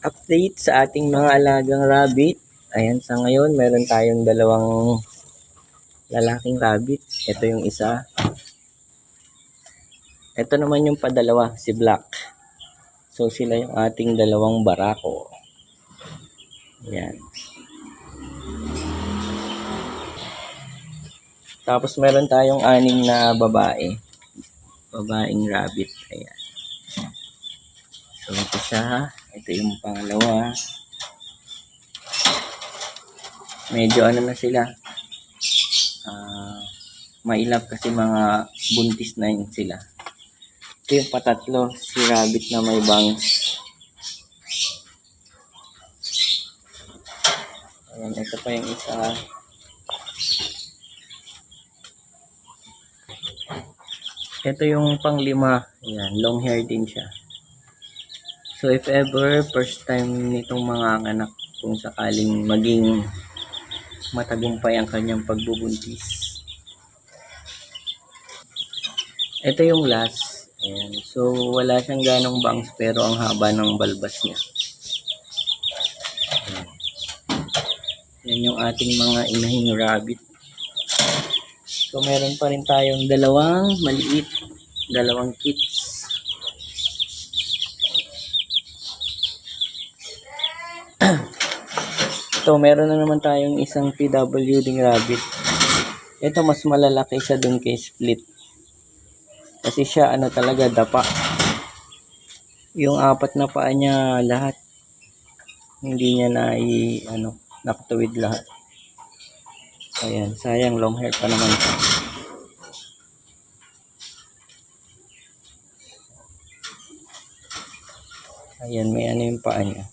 Update sa ating mga alagang rabbit. Ayan, sa ngayon meron tayong dalawang lalaking rabbit. Ito yung isa. Ito naman yung padalawa, si Black. So sila yung ating dalawang barako. Ayan. Tapos meron tayong 6 na babae. Babaeng rabbit. Ayan. So ito siya. Ito yung pangalawa. Medyo ano na sila. Mailap kasi mga buntis na yun sila. Ito yung patatlo. Si rabbit na may bangs. Ayan. Ito pa yung isa. Ito yung pang-5. Ayan, long hair din siya. So if ever first time nitong mga anak, kung sakaling maging matagumpay ang kanyang pagbubuntis. Ito yung last. Ayan. So wala siyang ganong bangs pero ang haba ng balbas niya. Ayan. Yan yung ating mga inahing rabbit. So meron pa rin tayong dalawang maliit, dalawang kits. So meron na naman tayong isang PWD rabbit. Ito mas malalaki siya dun kay Split. Kasi siya ano talaga dapa. Yung 4 na paa niya lahat. Hindi niya nakatuwid lahat. Ayan, sayang long hair pa naman. Ayan, may ano yung paa niya.